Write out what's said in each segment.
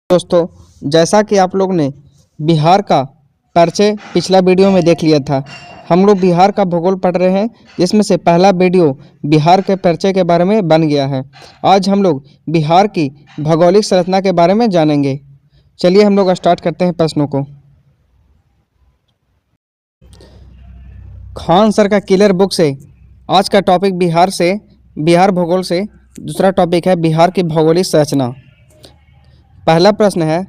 दोस्तों, जैसा कि आप लोग ने बिहार का परिचय पिछला वीडियो में देख लिया था। हम लोग बिहार का भूगोल पढ़ रहे हैं, जिसमें से पहला वीडियो बिहार के परिचय के बारे में बन गया है। आज हम लोग बिहार की भौगोलिक संरचना के बारे में जानेंगे। चलिए हम लोग स्टार्ट करते हैं प्रश्नों को। खान सर का किलर बुक से आज का टॉपिक बिहार भूगोल से दूसरा टॉपिक है बिहार की भौगोलिक संरचना। पहला प्रश्न है,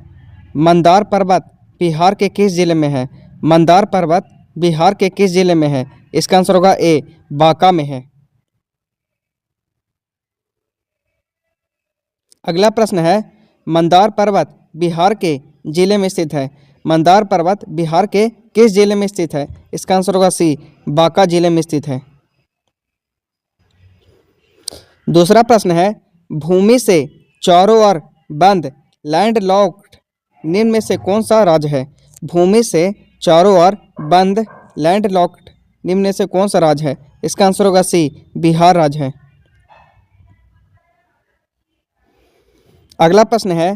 मंदार पर्वत बिहार के किस जिले में है? मंदार पर्वत बिहार के किस जिले में है? इसका आंसर होगा ए, बांका में है। अगला प्रश्न है, मंदार पर्वत बिहार के जिले में स्थित है। मंदार पर्वत बिहार के किस जिले में स्थित है? इसका आंसर होगा सी, बांका जिले में स्थित है। दूसरा प्रश्न है, भूमि से चारों ओर बंद लैंडलॉक्ड निम्न में से कौन सा राज्य है? भूमि से चारों ओर बंद लैंडलॉक्ड निम्न में से कौन सा राज्य है? इसका आंसर होगा सी, बिहार राज्य है। अगला प्रश्न है,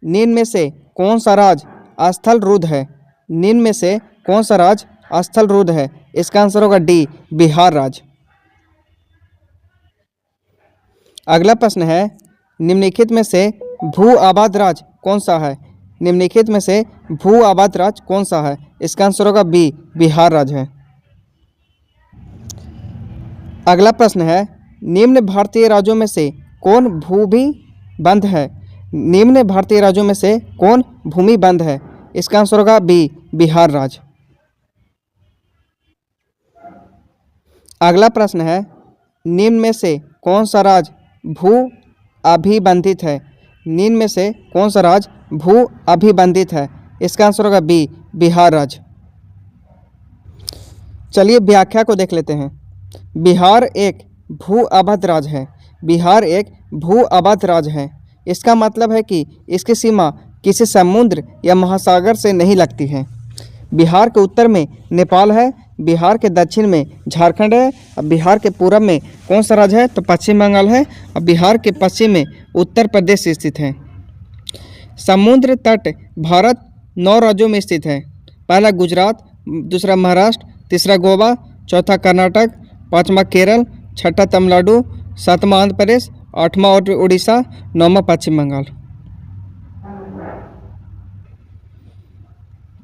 निम्न में से कौन सा राज्य स्थल रुद्ध है? निम्न में से कौन सा राज्य स्थल रुद्ध है? इसका आंसर होगा डी, बिहार राज्य। अगला प्रश्न है, निम्नलिखित में से भू आबाद राज्य कौन सा है? निम्नलिखित में से भू आबाद राज्य कौन सा है? इसका आंसर होगा बी, बिहार राज्य है। अगला प्रश्न है, निम्न भारतीय राज्यों में से कौन भूमि बंध है? निम्न भारतीय राज्यों में से कौन भूमि बंध है? इसका आंसर होगा बी, बिहार राज्य। अगला प्रश्न है, निम्न में से कौन सा राज्य भू अभिबंधित है? निम्न में से कौन सा राज्य भू अभिबंधित है? इसका आंसर होगा बी, बिहार राज्य। चलिए व्याख्या को देख लेते हैं। बिहार एक भू अवध राज्य है। बिहार एक भू अवध राज्य है। इसका मतलब है कि इसकी सीमा किसी समुद्र या महासागर से नहीं लगती है। बिहार के उत्तर में नेपाल है, बिहार के दक्षिण में झारखंड है, और बिहार के पूरब में कौन सा राज्य है? तो पश्चिम बंगाल है, और बिहार के पश्चिम में उत्तर प्रदेश स्थित है। समुद्र तट भारत 9 राज्यों में स्थित है। पहला गुजरात, दूसरा महाराष्ट्र, तीसरा गोवा, चौथा कर्नाटक, पाँचवा केरल, छठा तमिलनाडु, सातवां आंध्र प्रदेश, आठवां उड़ीसा, नौवां पश्चिम बंगाल।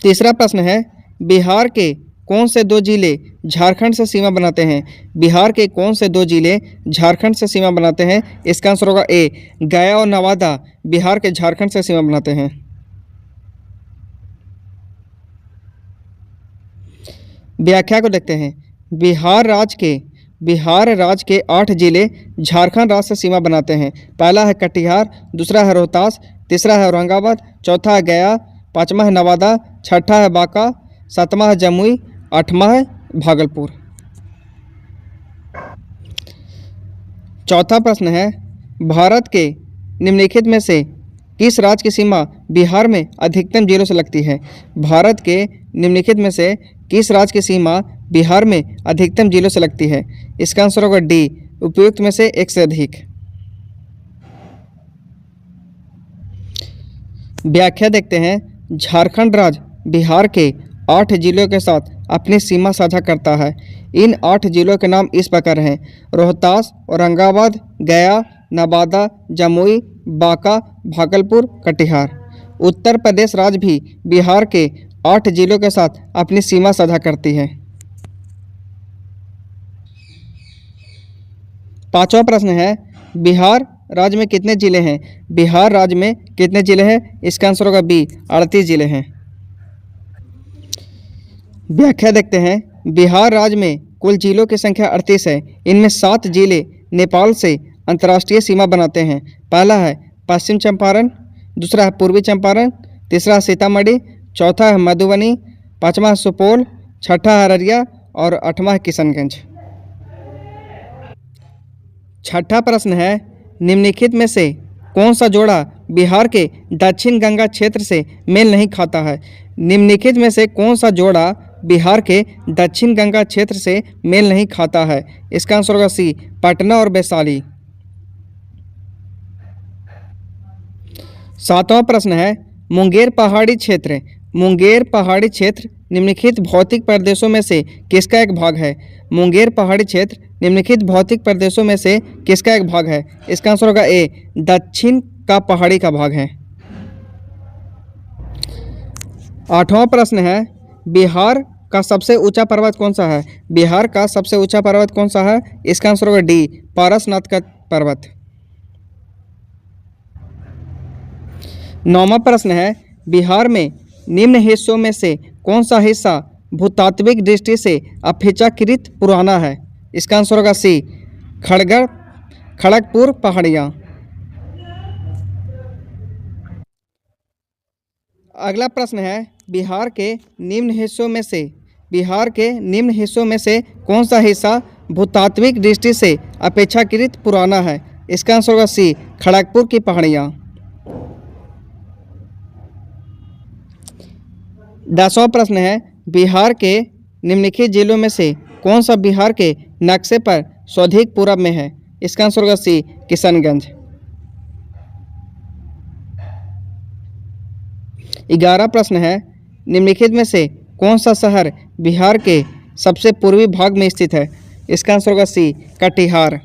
तीसरा प्रश्न है, बिहार के कौन से 2 जिले झारखंड से सीमा बनाते हैं? बिहार के कौन से 2 जिले झारखंड से सीमा बनाते हैं? इसका आंसर होगा ए, गया और नवादा बिहार के झारखंड से सीमा बनाते हैं। व्याख्या को देखते हैं। बिहार राज्य के 8 जिले झारखंड राज्य से सीमा बनाते हैं। पहला है कटिहार, दूसरा है रोहतास, तीसरा है औरंगाबाद, चौथा है गया, पाँचवा है नवादा, छठा है बांका, सातवां है जमुई, आठवां है भागलपुर। चौथा प्रश्न है, भारत के निम्नलिखित में से किस राज्य की सीमा बिहार में अधिकतम जिलों से लगती है? भारत के निम्नलिखित में से किस राज्य की सीमा बिहार में अधिकतम जिलों से लगती है? इसका आंसर होगा डी, उपयुक्त में से एक से अधिक। व्याख्या देखते हैं। झारखंड राज्य बिहार के 8 जिलों के साथ अपनी सीमा साझा करता है। इन 8 जिलों के नाम इस प्रकार हैं: रोहतास, औरंगाबाद, गया, नवादा, जमुई, बांका, भागलपुर, कटिहार। उत्तर प्रदेश राज्य भी बिहार के 8 जिलों के साथ अपनी सीमा साझा करती है। पांचवा प्रश्न है, बिहार राज्य में कितने जिले हैं? बिहार राज्य में कितने जिले हैं? इसका आंसर होगा बी, 38 जिले हैं। व्याख्या देखते हैं। बिहार राज्य में कुल जिलों की संख्या 38 है। इनमें 7 जिले नेपाल से अंतर्राष्ट्रीय सीमा बनाते हैं। पहला है पश्चिम चंपारण, दूसरा है पूर्वी चंपारण, तीसरा है सीतामढ़ी, चौथा है मधुबनी, पाँचवा है सुपौल, छठा है अररिया और 8वां है किशनगंज। छठा प्रश्न है, निम्नलिखित में से कौन सा जोड़ा बिहार के दक्षिण गंगा क्षेत्र से मेल नहीं खाता है? निम्नलिखित में से कौन सा जोड़ा बिहार के दक्षिण गंगा क्षेत्र से मेल नहीं खाता है? इसका आंसर होगा सी, पटना और वैशाली। सातवां प्रश्न है, मुंगेर पहाड़ी क्षेत्र निम्नलिखित भौतिक प्रदेशों में से किसका एक भाग है? मुंगेर पहाड़ी क्षेत्र निम्नलिखित भौतिक प्रदेशों में से किसका एक भाग है? इसका आंसर होगा ए, दक्षिण का पहाड़ी का भाग है। आठवां प्रश्न है, बिहार का सबसे ऊंचा पर्वत कौन सा है? बिहार का सबसे ऊंचा पर्वत कौन सा है? इसका आंसर होगा डी, पारसनाथ का पर्वत। नौवां प्रश्न है, बिहार में निम्न हिस्सों में से कौन सा हिस्सा भूतात्विक दृष्टि से अपेक्षाकृत पुराना है? इसका आंसर होगा सी, खड़गपुर पहाड़ियाँ। अगला प्रश्न है, बिहार के निम्न हिस्सों में से कौन सा हिस्सा भूतात्विक दृष्टि से अपेक्षाकृत पुराना है? इसका आंसर होगा सी, खड़गपुर की पहाड़ियाँ। 10वां प्रश्न है, बिहार के निम्नलिखित जिलों में से कौन सा बिहार के नक्शे पर स्वधिक पूरब में है? इसका आंसर होगा सी, किशनगंज। 11वां प्रश्न है, निम्नलिखित में से कौन सा शहर बिहार के सबसे पूर्वी भाग में स्थित है? इसका आंसर होगा सी, कटिहार।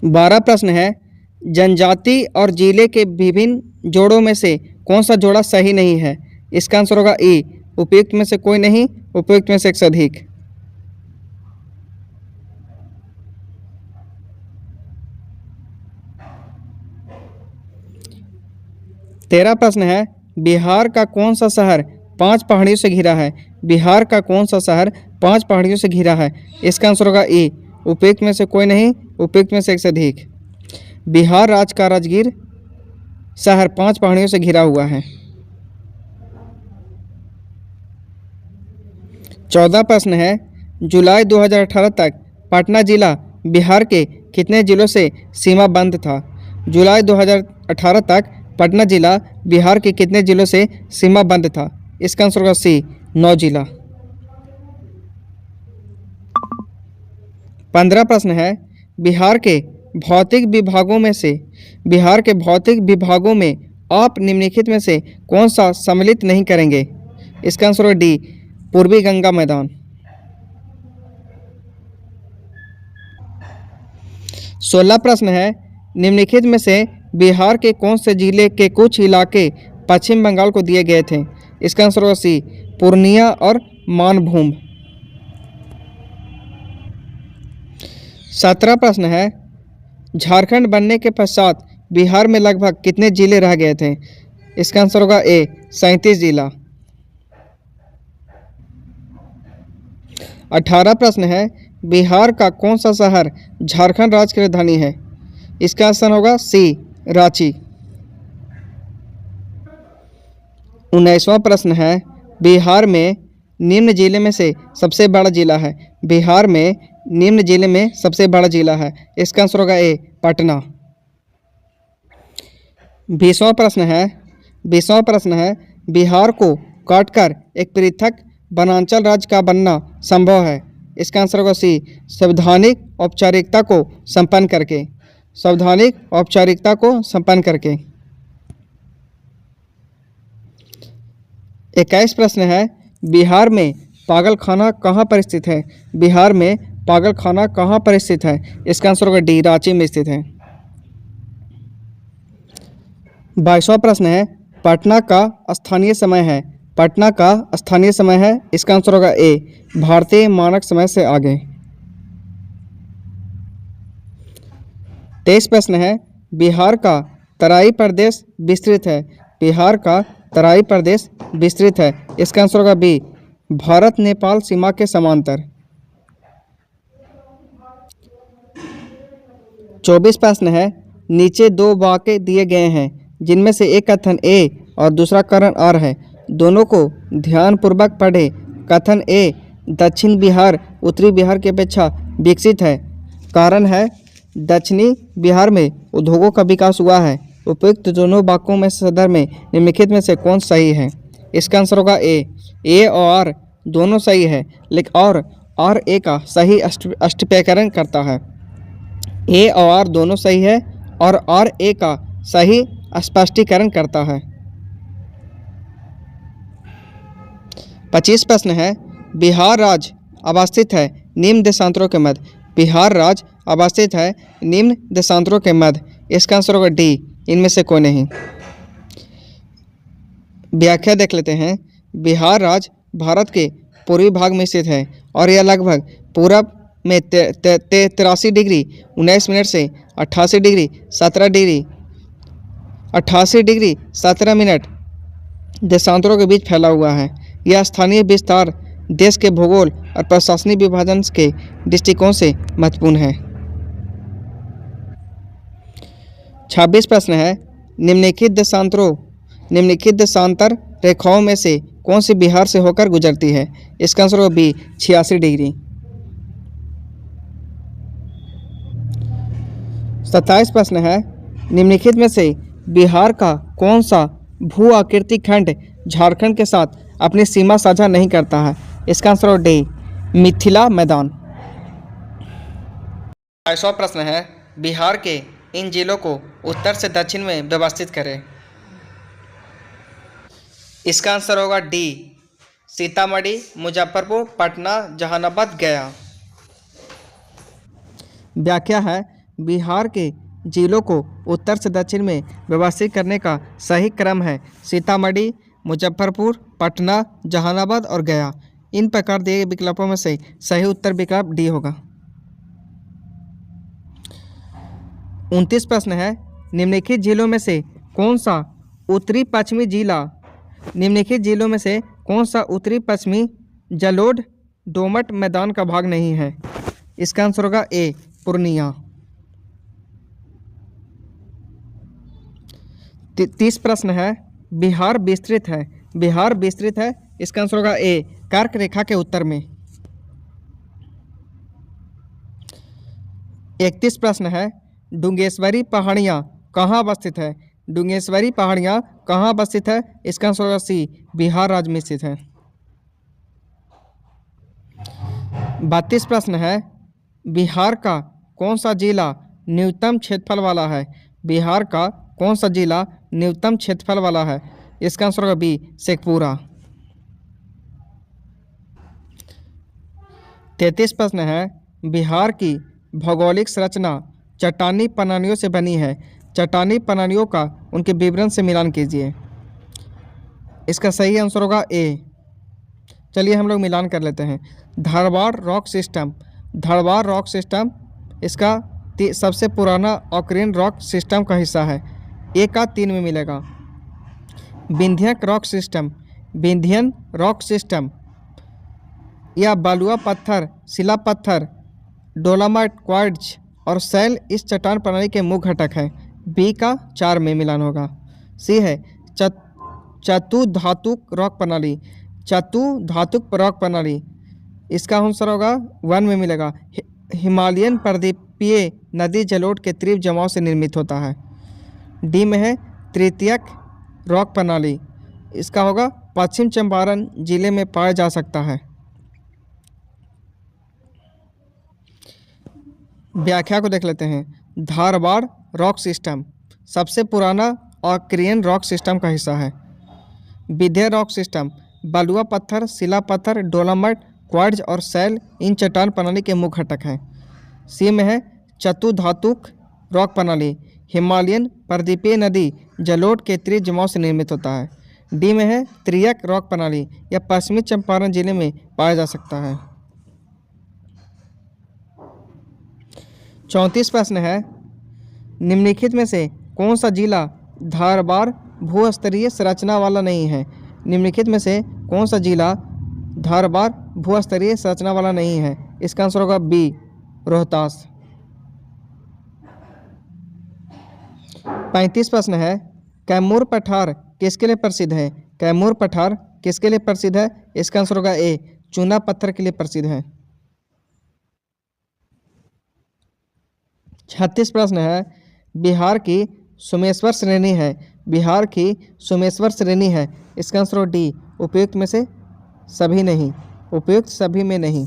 12वां प्रश्न है, जनजाति और जिले के विभिन्न जोड़ों में से कौन सा जोड़ा सही नहीं है? इसका आंसर होगा ई, उपयुक्त में से कोई नहीं, उपयुक्त में से एक से अधिक। 13वां प्रश्न है, बिहार का कौन सा शहर 5 पहाड़ियों से घिरा है? बिहार का कौन सा शहर 5 पहाड़ियों से घिरा है? इसका आंसर होगा ई, उपयुक्त में से कोई नहीं, उपयुक्त में से एक से अधिक। बिहार राज्य का राजगीर शहर 5 पहाड़ियों से घिरा हुआ है। 14वां प्रश्न है, जुलाई 2018 तक पटना जिला बिहार के कितने जिलों से सीमाबद्ध था? जुलाई 2018 तक पटना जिला बिहार के कितने जिलों से सीमाबद्ध था? इसका आंसर होगा सी, 9 जिला। 15वां प्रश्न है, बिहार के भौतिक विभागों में आप निम्नलिखित में से कौन सा सम्मिलित नहीं करेंगे? इसका आंसर होगा डी, पूर्वी गंगा मैदान। 16वां प्रश्न है, निम्नलिखित में से बिहार के कौन से जिले के कुछ इलाके पश्चिम बंगाल को दिए गए थे? इसका आंसर होगा सी, पूर्णिया और मानभूम। 17वां प्रश्न है, झारखंड बनने के पश्चात बिहार में लगभग कितने जिले रह गए थे? इसका आंसर होगा ए, 37 जिला। 18वां प्रश्न है, बिहार का कौन सा शहर झारखंड राज्य की राजधानी है? इसका आंसर होगा सी, रांची। 19वां प्रश्न है, बिहार में निम्न जिले में से सबसे बड़ा जिला है? बिहार में निम्न जिले में सबसे बड़ा जिला है? इसका आंसर होगा ए, पटना। 20वां प्रश्न है, बिहार को काटकर एक पृथक वनांचल राज्य का बनना संभव है? इसका आंसर होगा सी, संवैधानिक औपचारिकता को संपन्न करके। 21 प्रश्न है, बिहार में पागलखाना कहाँ पर स्थित है? बिहार में पागलखाना कहाँ पर स्थित है? इसका आंसर होगा डी, रांची में स्थित है। 22वां प्रश्न है, पटना का स्थानीय समय है? इसका आंसर होगा ए, भारतीय मानक समय से आगे। 23 प्रश्न है, बिहार का तराई प्रदेश विस्तृत है? बिहार का तराई प्रदेश विस्तृत है? इसका आंसर होगा बी, भारत नेपाल सीमा के समांतर। 24 प्रश्न है, नीचे 2 वाक्य दिए गए हैं जिनमें से एक कथन ए और दूसरा कथन आर है, दोनों को ध्यानपूर्वक पढ़ें। कथन ए, दक्षिण बिहार उत्तरी बिहार की अपेक्षा विकसित है। कारण है, दक्षिणी बिहार में उद्योगों का विकास हुआ है। उपयुक्त दोनों वाक्यों में सदर में निम्नलिखित में से कौन सही है? इसका आंसर होगा ए और आर दोनों सही है, लेकिन और ए का सही अष्टव्याकरण करता है। ए और आर दोनों सही है और ए का सही स्पष्टीकरण करता है। 25 प्रश्न है, बिहार राज्य अवस्थित है निम्न देशांतरों के मध्य। बिहार राज्य अवस्थित है निम्न देशांतरों के मध्य। इसका आंसर होगा डी, इनमें से कोई नहीं। व्याख्या देख लेते हैं। बिहार राज्य भारत के पूर्वी भाग में स्थित है और यह लगभग पूरब में 83 डिग्री 19 मिनट से 88 डिग्री 17 मिनट देशांतरों के बीच फैला हुआ है। यह स्थानीय विस्तार देश के भूगोल और प्रशासनिक विभाजन के दृष्टिकोण से महत्वपूर्ण है। 26 प्रश्न है, निम्नलिखित देशांतर रेखाओं में से कौन सी बिहार से होकर गुजरती है। इसका आंसर होगा बी, 86 डिग्री। 27 प्रश्न है, निम्नलिखित में से बिहार का कौन सा भू आकृति खंड झारखंड के साथ अपनी सीमा साझा नहीं करता है। इसका आंसर होगा डी, मिथिला मैदान। 100 प्रश्न है, बिहार के इन जिलों को उत्तर से दक्षिण में व्यवस्थित करें। इसका आंसर होगा डी, सीतामढ़ी, मुजफ्फरपुर, पटना, जहानाबाद, गया। व्याख्या है, बिहार के जिलों को उत्तर से दक्षिण में व्यवस्थित करने का सही क्रम है सीतामढ़ी, मुजफ्फरपुर, पटना, जहानाबाद और गया। इन प्रकार दिए गए विकल्पों में से सही उत्तर विकल्प डी होगा। 29 प्रश्न है, निम्नलिखित जिलों में से कौन सा उत्तरी पश्चिमी जलोढ़ दोमट मैदान का भाग नहीं है। इसका आंसर होगा ए, पूर्णिया। 30 प्रश्न है, बिहार विस्तृत है। इसका आंसर होगा ए, कर्क रेखा के उत्तर में। 31 प्रश्न है, डुंगेश्वरी पहाड़ियाँ कहाँ अवस्थित है। डुंगेश्वरी पहाड़ियाँ कहाँ अवस्थित है। इसका आंसर होगा सी, बिहार राज्य में स्थित है। 32 प्रश्न है, बिहार का कौन सा जिला न्यूनतम क्षेत्रफल वाला है। बिहार का कौन सा जिला न्यूनतम क्षेत्रफल वाला है। इसका आंसर होगा बी, शेखपुरा। 33 प्रश्न है, बिहार की भौगोलिक संरचना चट्टानी पनानियों से बनी है। चट्टानी पनानियों का उनके विवरण से मिलान कीजिए। इसका सही आंसर होगा ए। चलिए हम लोग मिलान कर लेते हैं। धारवाड़ रॉक सिस्टम इसका सबसे पुराना ऑक्रियन रॉक सिस्टम का हिस्सा है। ए का 3 में मिलेगा। विंध्यक रॉक सिस्टम या बालुआ पत्थर, शिला पत्थर, डोलामाइट, क्वार्ट्ज और सैल इस चट्टान प्रणाली के मुख्य घटक हैं। बी का 4 में मिलान होगा। सी है चतु धातुक रॉक प्रणाली। इसका आंसर होगा 1 में मिलेगा। हिमालयन पर्वतीय नदी जलोढ़ के तीव्र जमाव से निर्मित होता है। डी में है तृतीयक रॉक प्रणाली। इसका होगा पश्चिम चंपारण जिले में पाया जा सकता है। व्याख्या को देख लेते हैं। धारवाड़ रॉक सिस्टम सबसे पुराना ऑक्रियन रॉक सिस्टम का हिस्सा है। विंध्य रॉक सिस्टम बालुआ पत्थर, शिला पत्थर, डोलामाइट, क्वार्ट्ज और सैल इन चट्टान प्रणाली के मुख्य घटक हैं। सी में है चतुधातुक रॉक प्रणाली। हिमालयन पर्वतीय नदी जलोढ़ के तीव्र जमाव से निर्मित होता है। डी में है त्रियक रॉक प्रणाली। यह पश्चिमी चंपारण जिले में पाया जा सकता है। 34 प्रश्न है, निम्नलिखित में से कौन सा जिला धारवाड़ भूस्तरीय संरचना वाला नहीं है। निम्नलिखित में से कौन सा जिला धारवाड़ भूस्तरीय संरचना वाला नहीं है। इसका आंसर होगा बी, रोहतास। 35 प्रश्न है, कैमूर पठार किसके लिए प्रसिद्ध है। कैमूर पठार किसके लिए प्रसिद्ध है। इसका आंसर होगा ए, चूना पत्थर के लिए प्रसिद्ध है। 36 प्रश्न है, बिहार की सोमेश्वर श्रेणी है। इसका आंसर हो डी, उपयुक्त सभी में नहीं।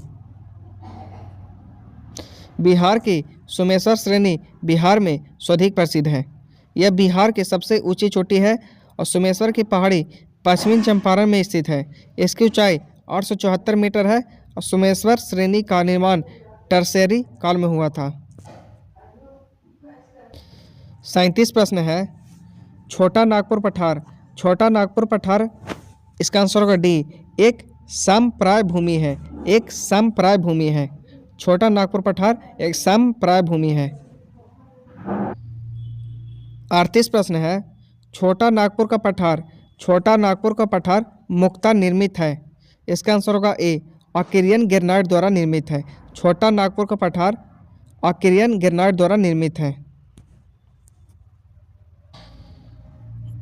बिहार की सोमेश्वर श्रेणी बिहार में सर्वाधिक प्रसिद्ध है। यह बिहार की सबसे ऊंची चोटी है और सोमेश्वर की पहाड़ी पश्चिमी चंपारण में स्थित है। इसकी ऊंचाई 874 मीटर है और सोमेश्वर श्रेणी का निर्माण टर्शियरी काल में हुआ था। 37 प्रश्न है, छोटा नागपुर पठार। छोटा नागपुर पठार, इसका आंसर होगा डी, एक समप्राय भूमि है। एक समप्राय भूमि है। छोटा नागपुर पठार एक समप्राय भूमि है। 38 प्रश्न है, छोटा नागपुर का पठार। छोटा नागपुर का पठार मुक्ता निर्मित है। इसका आंसर होगा ए, आर्कियन ग्रेनाइट द्वारा निर्मित है। छोटा नागपुर का पठार आर्कियन ग्रेनाइट द्वारा निर्मित है।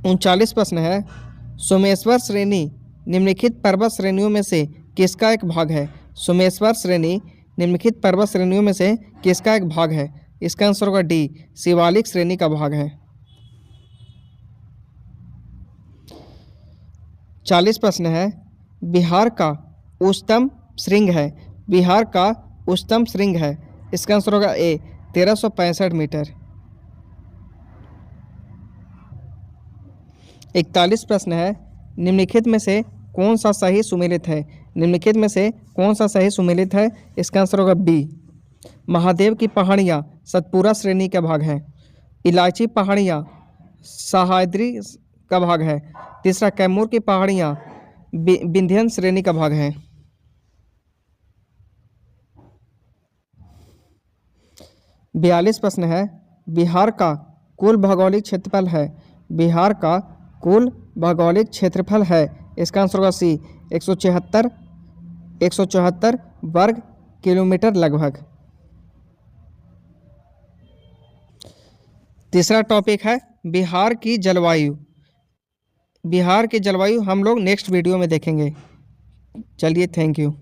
39 प्रश्न है, सोमेश्वर श्रेणी निम्नलिखित पर्वत श्रेणियों में से किसका एक भाग है? सोमेश्वर श्रेणी निम्नलिखित पर्वत श्रेणियों में से किसका एक भाग है? इसका आंसर होगा डी, शिवालिक श्रेणी का भाग है। 40 प्रश्न है, बिहार का उच्चतम शृंग है। बिहार का उच्चतम शृंग है। इसका आंसर होगा ए, 1365 मीटर। 41 प्रश्न है, निम्नलिखित में से कौन सा सही सुमेलित है? निम्नलिखित में से कौन सा सही सुमेलित है? इसका आंसर होगा बी, महादेव की पहाड़ियाँ सतपुरा श्रेणी का भाग है। इलायची पहाड़ियाँ सह्याद्री का भाग है। तीसरा, कैमूर की पहाड़ियाँ विंध्यन श्रेणी का भाग है। 42 प्रश्न है, बिहार का कुल भौगोलिक क्षेत्रफल है। बिहार का कुल भौगोलिक क्षेत्रफल है। इसका आंसर होगा सी, 174 वर्ग किलोमीटर लगभग। तीसरा टॉपिक है बिहार की जलवायु। बिहार की जलवायु हम लोग नेक्स्ट वीडियो में देखेंगे। चलिए, थैंक यू।